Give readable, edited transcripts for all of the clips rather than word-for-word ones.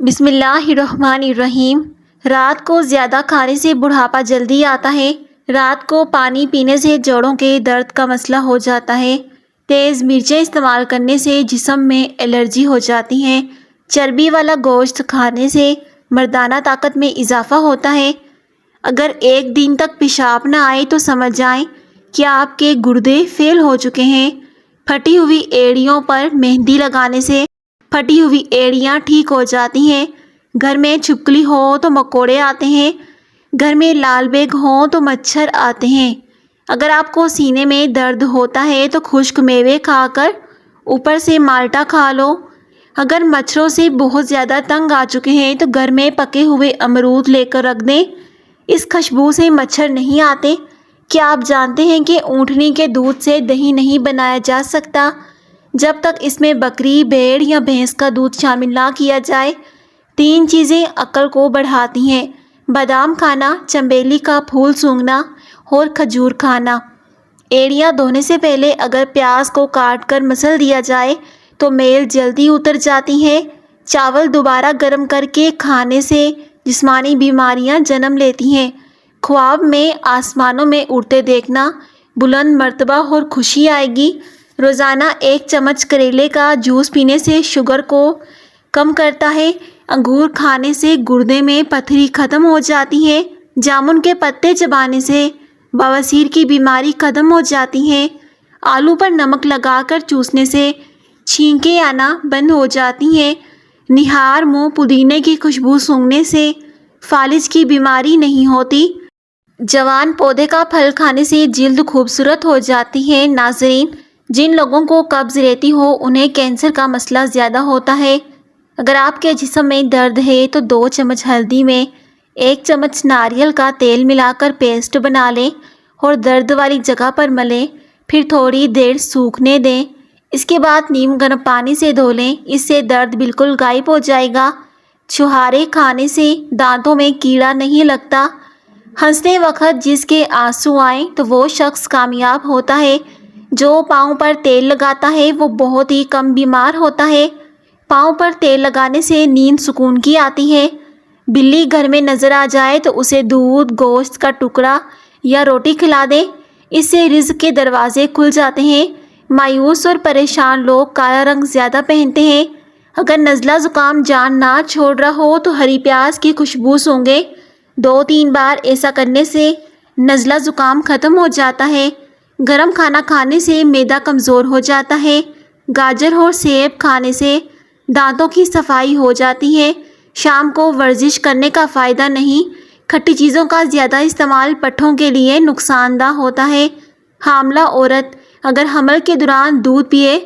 بسم اللہ الرحمن الرحیم۔ رات کو زیادہ کھانے سے بڑھاپا جلدی آتا ہے۔ رات کو پانی پینے سے جوڑوں کے درد کا مسئلہ ہو جاتا ہے۔ تیز مرچیں استعمال کرنے سے جسم میں الرجی ہو جاتی ہے۔ چربی والا گوشت کھانے سے مردانہ طاقت میں اضافہ ہوتا ہے۔ اگر ایک دن تک پیشاب نہ آئے تو سمجھ جائیں کہ آپ کے گردے فیل ہو چکے ہیں۔ پھٹی ہوئی ایڑیوں پر مہندی لگانے سے پھٹی ہوئی ایڑیاں ٹھیک ہو جاتی ہیں۔ گھر میں چھپکلی ہو تو مکوڑے آتے ہیں۔ گھر میں لال بیگ ہوں تو مچھر آتے ہیں۔ اگر آپ کو سینے میں درد ہوتا ہے تو خشک میوے کھا کر اوپر سے مالٹا کھا لو۔ اگر مچھروں سے بہت زیادہ تنگ آ چکے ہیں تو گھر میں پکے ہوئے امرود لے کر رکھ دیں۔ اس خوشبو سے مچھر نہیں آتے۔ کیا آپ جانتے ہیں کہ اونٹنی کے دودھ سے دہی نہیں بنایا جا سکتا جب تک اس میں بکری، بھیڑ یا بھینس کا دودھ شامل نہ کیا جائے؟ 3 چیزیں عقل کو بڑھاتی ہیں: بادام کھانا، چنبیلی کا پھول سونگھنا اور کھجور کھانا۔ ایڑیاں دھونے سے پہلے اگر پیاز کو کاٹ کر مسل دیا جائے تو میل جلدی اتر جاتی ہے۔ چاول دوبارہ گرم کر کے کھانے سے جسمانی بیماریاں جنم لیتی ہیں۔ خواب میں آسمانوں میں اڑتے دیکھنا، بلند مرتبہ اور خوشی آئے گی۔ روزانہ 1 چمچ کریلے کا جوس پینے سے شوگر کو کم کرتا ہے۔ انگور کھانے سے گردے میں پتھری ختم ہو جاتی ہے۔ جامن کے پتے چبانے سے بواسیر کی بیماری ختم ہو جاتی ہے۔ آلو پر نمک لگا کر چوسنے سے چھینکیں آنا بند ہو جاتی ہیں۔ نہار منہ پودینے کی خوشبو سونگھنے سے فالج کی بیماری نہیں ہوتی۔ جوان پودے کا پھل کھانے سے جلد خوبصورت ہو جاتی ہے۔ ناظرین، جن لوگوں کو قبض رہتی ہو انہیں کینسر کا مسئلہ زیادہ ہوتا ہے۔ اگر آپ کے جسم میں درد ہے تو 2 چمچ ہلدی میں 1 چمچ ناریل کا تیل ملا کر پیسٹ بنا لیں اور درد والی جگہ پر ملیں، پھر تھوڑی دیر سوکھنے دیں۔ اس کے بعد نیم گرم پانی سے دھو لیں، اس سے درد بالکل غائب ہو جائے گا۔ چھہارے کھانے سے دانتوں میں کیڑا نہیں لگتا۔ ہنستے وقت جس کے آنسو آئیں تو وہ شخص کامیاب ہوتا ہے۔ جو پاؤں پر تیل لگاتا ہے وہ بہت ہی کم بیمار ہوتا ہے۔ پاؤں پر تیل لگانے سے نیند سکون کی آتی ہے۔ بلی گھر میں نظر آ جائے تو اسے دودھ، گوشت کا ٹکڑا یا روٹی کھلا دیں، اس سے رزق کے دروازے کھل جاتے ہیں۔ مایوس اور پریشان لوگ کالا رنگ زیادہ پہنتے ہیں۔ اگر نزلہ زکام جان نہ چھوڑ رہا ہو تو ہری پیاز کی خوشبو سونگھیں۔ 2-3 بار ایسا کرنے سے نزلہ زکام ختم ہو جاتا ہے۔ گرم کھانا کھانے سے معدہ کمزور ہو جاتا ہے۔ گاجر اور سیب کھانے سے دانتوں کی صفائی ہو جاتی ہے۔ شام کو ورزش کرنے کا فائدہ نہیں۔ کھٹی چیزوں کا زیادہ استعمال پٹھوں کے لیے نقصان دہ ہوتا ہے۔ حاملہ عورت اگر حمل کے دوران دودھ پیے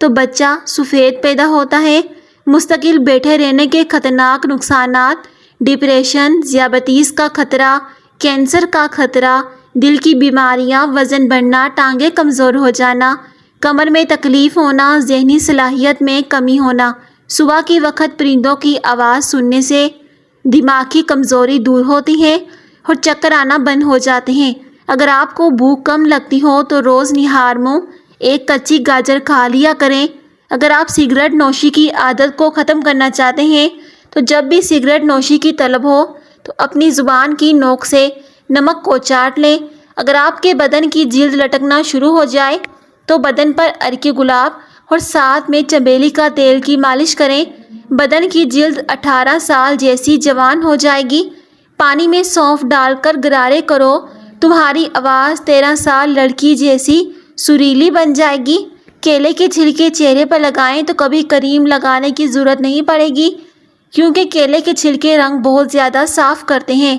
تو بچہ سفید پیدا ہوتا ہے۔ مستقل بیٹھے رہنے کے خطرناک نقصانات: ڈپریشن، ذیابیطس کا خطرہ، کینسر کا خطرہ، دل کی بیماریاں، وزن بڑھنا، ٹانگیں کمزور ہو جانا، کمر میں تکلیف ہونا، ذہنی صلاحیت میں کمی ہونا۔ صبح کے وقت پرندوں کی آواز سننے سے دماغ کی کمزوری دور ہوتی ہے اور چکر آنا بند ہو جاتے ہیں۔ اگر آپ کو بھوک کم لگتی ہو تو روز نہار منہ 1 کچی گاجر کھا لیا کریں۔ اگر آپ سگریٹ نوشی کی عادت کو ختم کرنا چاہتے ہیں تو جب بھی سگریٹ نوشی کی طلب ہو تو اپنی زبان کی نوک سے نمک کو چاٹ لیں۔ اگر آپ کے بدن کی جلد لٹکنا شروع ہو جائے تو بدن پر عرق گلاب اور ساتھ میں چنبیلی کا تیل کی مالش کریں۔ بدن کی جلد 18 سال جیسی جوان ہو جائے گی۔ پانی میں سونف ڈال کر غرارے کرو، تمہاری آواز 13 سال لڑکی جیسی سریلی بن جائے گی۔ کیلے کے چھلکے چہرے پر لگائیں تو کبھی کریم لگانے کی ضرورت نہیں پڑے گی، کیونکہ کیلے کے چھلکے رنگ بہت زیادہ صاف کرتے ہیں۔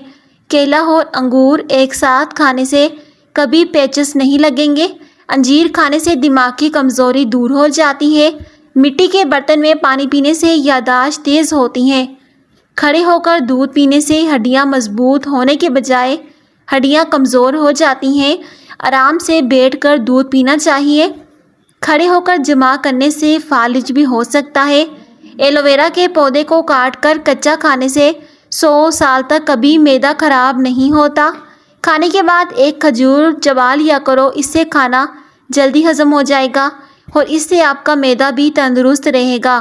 کیلا اور انگور ایک ساتھ کھانے سے کبھی پیچس نہیں لگیں گے۔ انجیر کھانے سے دماغ کی کمزوری دور ہو جاتی ہے۔ مٹی کے برتن میں پانی پینے سے یادداشت تیز ہوتی ہے۔ کھڑے ہو کر دودھ پینے سے ہڈیاں مضبوط ہونے کے بجائے ہڈیاں کمزور ہو جاتی ہیں۔ آرام سے بیٹھ کر دودھ پینا چاہیے۔ کھڑے ہو کر جمع کرنے سے فالج بھی ہو سکتا ہے۔ ایلوویرا کے پودے کو کاٹ کر کچا کھانے سے 100 سال تک کبھی معدہ خراب نہیں ہوتا۔ کھانے کے بعد 1 کھجور چبا لیا کرو، اس سے کھانا جلدی ہضم ہو جائے گا اور اس سے آپ کا معدہ بھی تندرست رہے گا۔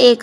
1,